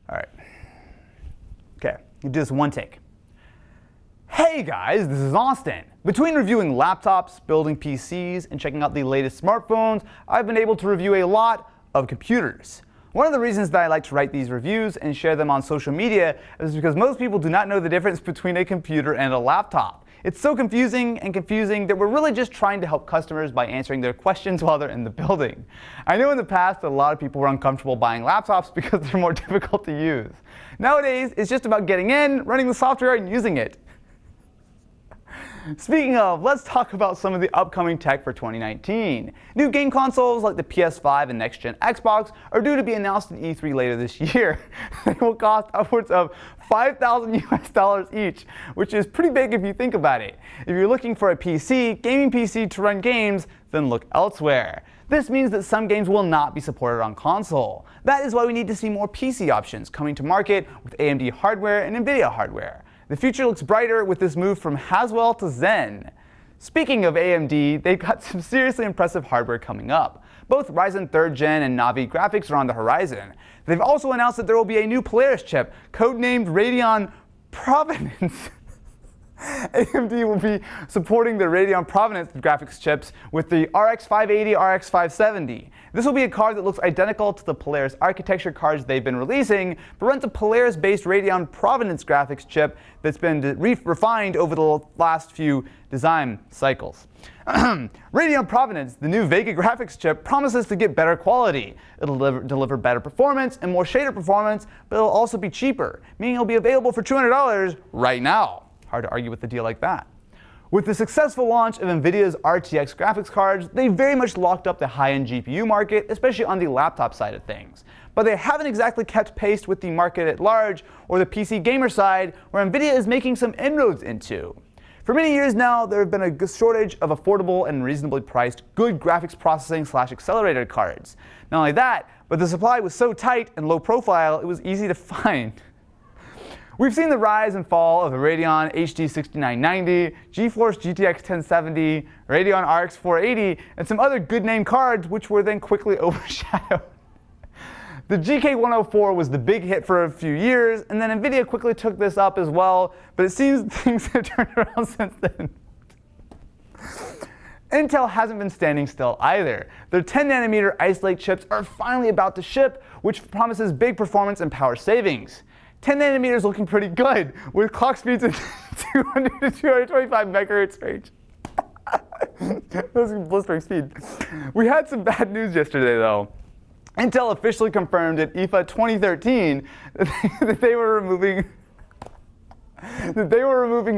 All right. Okay, you do this one take. Hey guys, this is Austin. Between reviewing laptops, building PCs, and checking out the latest smartphones, I've been able to review a lot of computers. One of the reasons that I like to write these reviews and share them on social media is because most people do not know the difference between a computer and a laptop. It's so confusing that we're really just trying to help customers by answering their questions while they're in the building. I know in the past that a lot of people were uncomfortable buying laptops because they're more difficult to use. Nowadays, it's just about getting in, running the software, and using it. Speaking of, let's talk about some of the upcoming tech for 2019. New game consoles like the PS5 and next-gen Xbox are due to be announced at E3 later this year. They will cost upwards of $5,000 each, which is pretty big if you think about it. If you're looking for a gaming PC to run games, then look elsewhere. This means that some games will not be supported on console. That is why we need to see more PC options coming to market with AMD hardware and NVIDIA hardware. The future looks brighter with this move from Haswell to Zen. Speaking of AMD, they've got some seriously impressive hardware coming up. Both Ryzen 3rd Gen and Navi graphics are on the horizon. They've also announced that there will be a new Polaris chip, codenamed Radeon Provenance. AMD will be supporting the Radeon Provenance graphics chips with the RX 580, RX 570. This will be a card that looks identical to the Polaris architecture cards they've been releasing, but runs a Polaris-based Radeon Provenance graphics chip that's been refined over the last few design cycles. Radeon Provenance, the new Vega graphics chip, promises to get better quality. It'll deliver better performance and more shader performance, but it'll also be cheaper, meaning it'll be available for $200 right now. Hard to argue with a deal like that. With the successful launch of NVIDIA's RTX graphics cards, they very much locked up the high-end GPU market, especially on the laptop side of things. But they haven't exactly kept pace with the market at large or the PC gamer side, where NVIDIA is making some inroads into. For many years now, there have been a shortage of affordable and reasonably priced good graphics processing / accelerator cards. Not only that, but the supply was so tight and low profile, it was easy to find. We've seen the rise and fall of the Radeon HD 6990, GeForce GTX 1070, Radeon RX 480, and some other good name cards which were then quickly overshadowed. The GK104 was the big hit for a few years, and then NVIDIA quickly took this up as well, but it seems things have turned around since then. Intel hasn't been standing still either. Their 10nm Ice Lake chips are finally about to ship, which promises big performance and power savings. 10nm is looking pretty good, with clock speeds in 200 to 225 megahertz range. That's blistering speed. We had some bad news yesterday, though. Intel officially confirmed at IFA 2013 that they were removing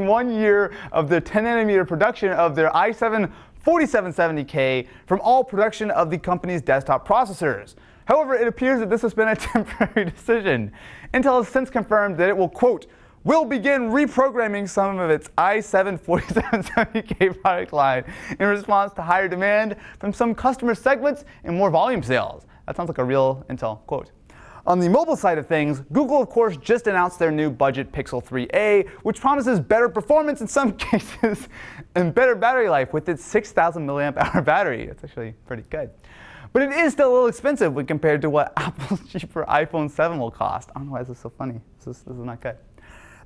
1 year of the 10nm production of their i7 4770K from all production of the company's desktop processors. However, it appears that this has been a temporary decision. Intel has since confirmed that it will, quote, will begin reprogramming some of its i7 4770K product line in response to higher demand from some customer segments and more volume sales. That sounds like a real Intel quote. On the mobile side of things, Google, of course, just announced their new budget Pixel 3a, which promises better performance in some cases and better battery life with its 6,000 mAh battery. It's actually pretty good. But it is still a little expensive when compared to what Apple's cheaper iPhone 7 will cost. I don't know why this is so funny. This is not good.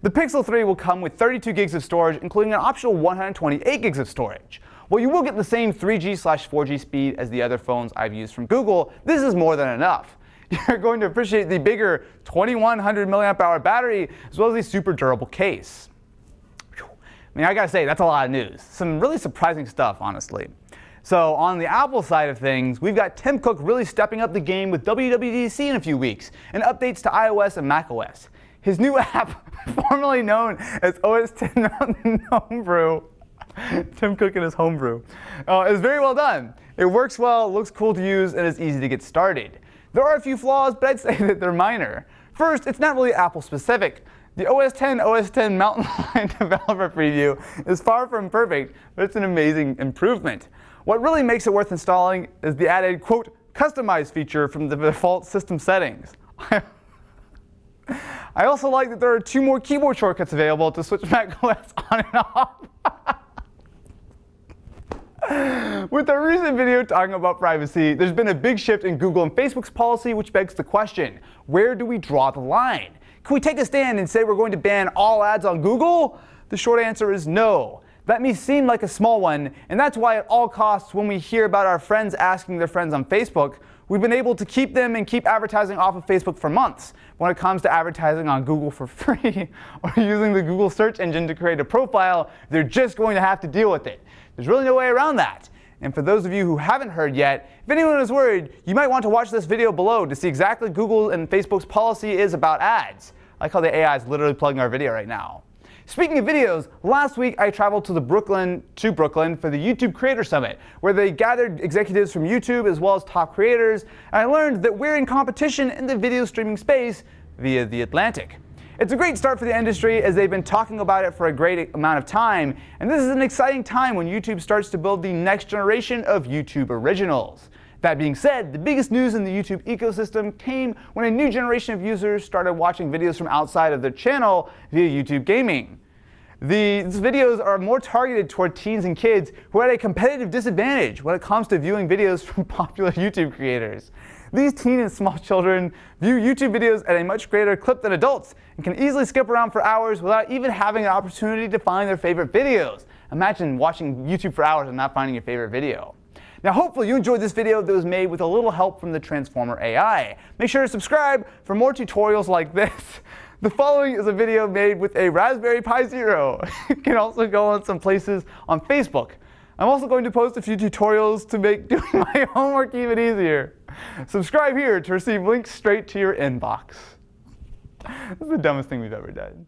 The Pixel 3 will come with 32 gigs of storage, including an optional 128 gigs of storage. While you will get the same 3G/4G speed as the other phones I've used from Google, this is more than enough. You're going to appreciate the bigger 2100 mAh battery, as well as the super durable case. I mean, I gotta say, that's a lot of news. Some really surprising stuff, honestly. So on the Apple side of things, we've got Tim Cook really stepping up the game with WWDC in a few weeks, and updates to iOS and macOS. His new app, formerly known as OS X Mountain Homebrew, Tim Cook and his homebrew, is very well done. It works well, looks cool to use, and is easy to get started. There are a few flaws, but I'd say that they're minor. First, it's not really Apple specific. The OS X Mountain Lion developer preview is far from perfect, but it's an amazing improvement. What really makes it worth installing is the added, quote, customize feature from the default system settings. I also like that there are 2 more keyboard shortcuts available to switch macOS on and off. With our recent video talking about privacy, there's been a big shift in Google and Facebook's policy, which begs the question, where do we draw the line? Can we take a stand and say we're going to ban all ads on Google? The short answer is no. That may seem like a small one, and that's why at all costs, when we hear about our friends asking their friends on Facebook, we've been able to keep them and keep advertising off of Facebook for months. When it comes to advertising on Google for free or using the Google search engine to create a profile, they're just going to have to deal with it. There's really no way around that. And for those of you who haven't heard yet, if anyone is worried, you might want to watch this video below to see exactly Google and Facebook's policy is about ads. I like how the AI is literally plugging our video right now. Speaking of videos, last week I traveled to Brooklyn for the YouTube Creator Summit, where they gathered executives from YouTube as well as top creators, and I learned that we're in competition in the video streaming space via The Atlantic. It's a great start for the industry as they've been talking about it for a great amount of time, and this is an exciting time when YouTube starts to build the next generation of YouTube originals. That being said, the biggest news in the YouTube ecosystem came when a new generation of users started watching videos from outside of their channel via YouTube Gaming. These videos are more targeted toward teens and kids who are at a competitive disadvantage when it comes to viewing videos from popular YouTube creators. These teen and small children view YouTube videos at a much greater clip than adults and can easily skip around for hours without even having an opportunity to find their favorite videos. Imagine watching YouTube for hours and not finding your favorite video. Now hopefully you enjoyed this video that was made with a little help from the Transformer AI. Make sure to subscribe for more tutorials like this. The following is a video made with a Raspberry Pi Zero. It can also go on some places on Facebook. I'm also going to post a few tutorials to make doing my homework even easier. Subscribe here to receive links straight to your inbox. This is the dumbest thing we've ever done.